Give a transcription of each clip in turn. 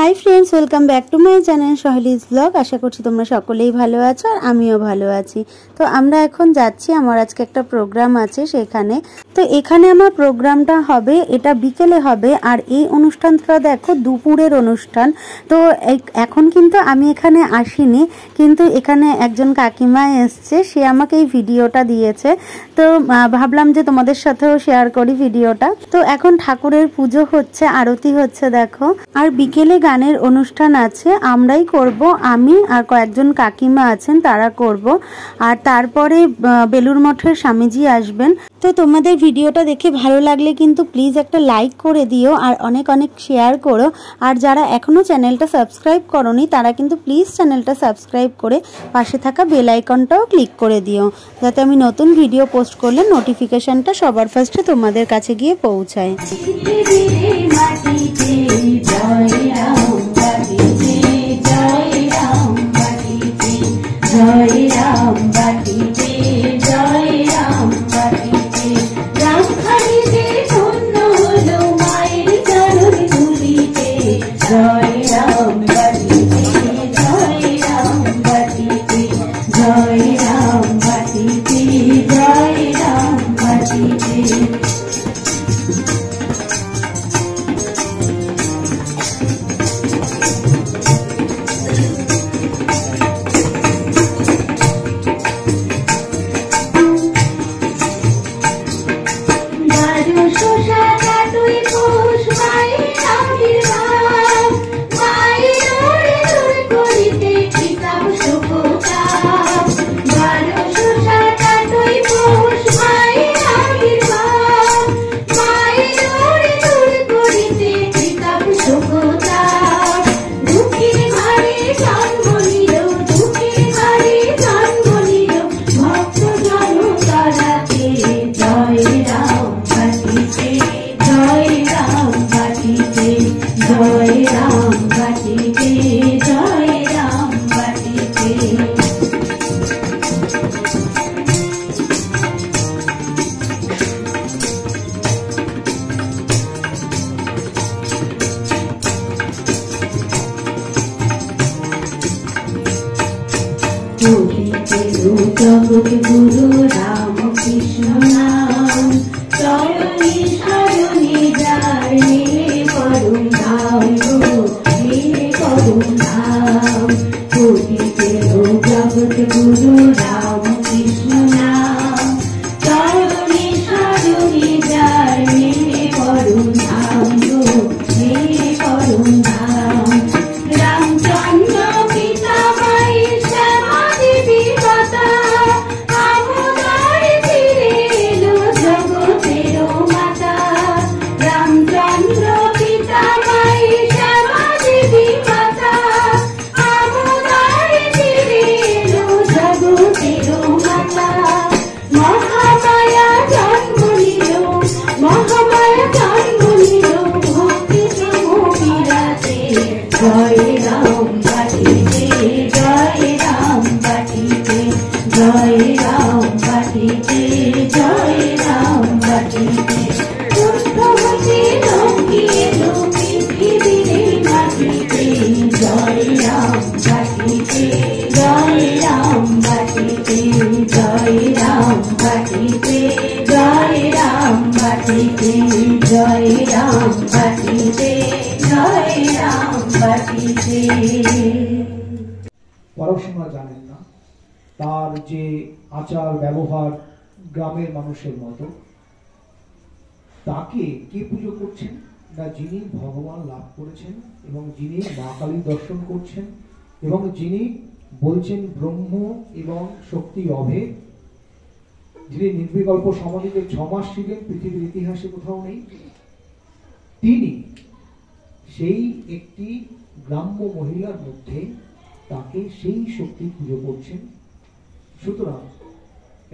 High friends welcome back to my channel Saheli's blog. आशा करছি তোমরা সকলেই ভালো আছো আর আমিও ভালো আছি। তো আমরা এখন যাচ্ছি, আমার আজকে একটা প্রোগ্রাম আছে সেখানে। তো এখানে আমার প্রোগ্রামটা হবে, এটা বিকেলে হবে আর এই অনুষ্ঠানটা দেখো দুপুরের অনুষ্ঠান। তো এখন কিন্তু আমি এখানে আসিনি, কিন্তু এখানে একজন কাকিমা এসছে, সে আমাকে এই ভিডিওটা দিয়েছে। তো ভাবলাম যে তোমাদের সাথেও শেয়ার করি ভিডিওটা। তো এখন ঠাকুরের পুজো হচ্ছে, আরতি হচ্ছে দেখো, আর বিকেলে গানের অনুষ্ঠান আছে, আমরাই করব, আমি আর কয়েকজন কাকিমা আছেন তারা করব। আর তারপরে বেলুর মঠের স্বামীজি আসবেন। তো তোমাদের ভিডিওটা দেখে ভালো লাগলে কিন্তু প্লিজ একটা লাইক করে দিও আর অনেক অনেক শেয়ার করো। আর যারা এখনো চ্যানেলটা সাবস্ক্রাইব করোনি তারা কিন্তু প্লিজ চ্যানেলটা সাবস্ক্রাইব করে পাশে থাকা বেল আইকনটাও ক্লিক করে দিও, যাতে আমি নতুন ভিডিও পোস্ট করলে নোটিফিকেশনটা সবার ফার্স্টে তোমাদের কাছে গিয়ে পৌঁছায়। गुरु राम कृष्ण नाम चरणी शरणी जाए करुण धाम करुण धाम जगत गुरु राम कृष्ण नाम चरणी शरणी जाए करुण धाम करुण धाम रामचंद्र पिता माई श्यामा देवी माता পড়াশোনা জানেন না, তার যে আচার ব্যবহার গ্রামের মানুষের মতো, তাকে কে পুজো করছেন না যিনি ভগবান লাভ করেছেন এবং যিনি মা কালীর দর্শন করছেন এবং যিনি বলছেন ব্রহ্ম এবং শক্তি অভেদ, যিনি নির্বিকল্প সমাধিতে 6 মাস ছিলেন, পৃথিবীর ইতিহাসে কোথাও নেই, তিনি সেই একটি গ্রাম্য মহিলার মধ্যে তাকে সেই শক্তি পুজো করছেন। সুতরাং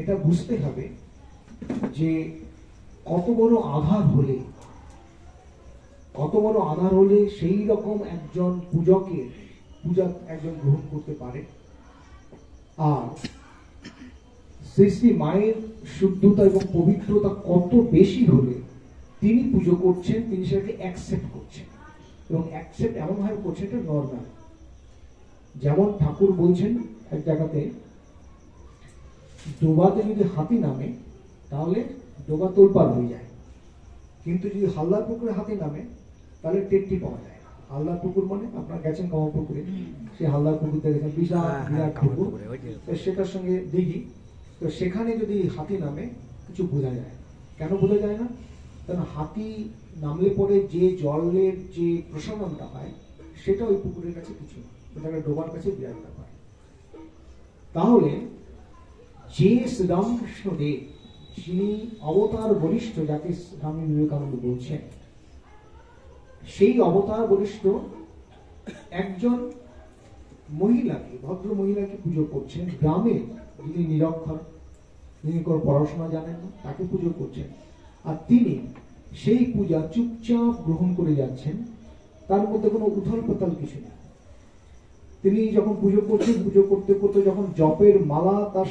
এটা বুঝতে হবে যে কত বড় আধার হলে সেই রকম একজন পূজকের পূজা একজন গ্রহণ করতে পারে। আর শ্রী মায়ের শুদ্ধতা এবং পবিত্রতা কত বেশি হলে তিনি পুজো করছেন, তিনি সেটাকে অ্যাকসেপ্ট করছেন। এবং অ্যাকসেপ্ট এমনভাবে করছে এটা নর্মাল। যেমন ঠাকুর বলছেন এক জায়গাতে, ডোবাতে যদি হাতি নামে তাহলে ডোবা তোলপাড় হয়ে যায়, কিন্তু যদি হালদার পুকুরে হাতি নামে তাহলে টেটটি পাওয়া যায়। হালদার পুকুর মানে আপনারা গেছেন কামা পুকুরে, সেই হালদার পুকুর দেখেছেন বিরাট পুকুর, তো সেটার সঙ্গে দিঘি, তো সেখানে যদি হাতি নামে কিছু বোঝা যায়। কেন বোঝা যায় না? কারণ হাতি নামলে পরে যে জলের যে প্রসারণটা হয় সেটা ওই পুকুরের কাছে কিছু না, সেটা ডোবার কাছে বিরাট ব্যাপার। তাহলে যে শ্রীরামকৃষ্ণ দেব যিনি অবতার বরিষ্ঠ, যাকে স্বামী বিবেকানন্দ বলছেন, সেই অবতার বরিষ্ঠ একজন মহিলাকে, ভদ্র মহিলাকে পুজো করছেন, গ্রামে যিনি নিরক্ষর, যিনি কোনো পড়াশোনা জানেন না, তাকে পুজো করছেন, আর তিনি সেই পূজা চুপচাপ গ্রহণ করে যাচ্ছেন, তার মধ্যে কোনো উথল পাতাল কিছু নেই। তিনি যখন পুজো করছেন, পুজো করতে করতে যখন জপের মালা তার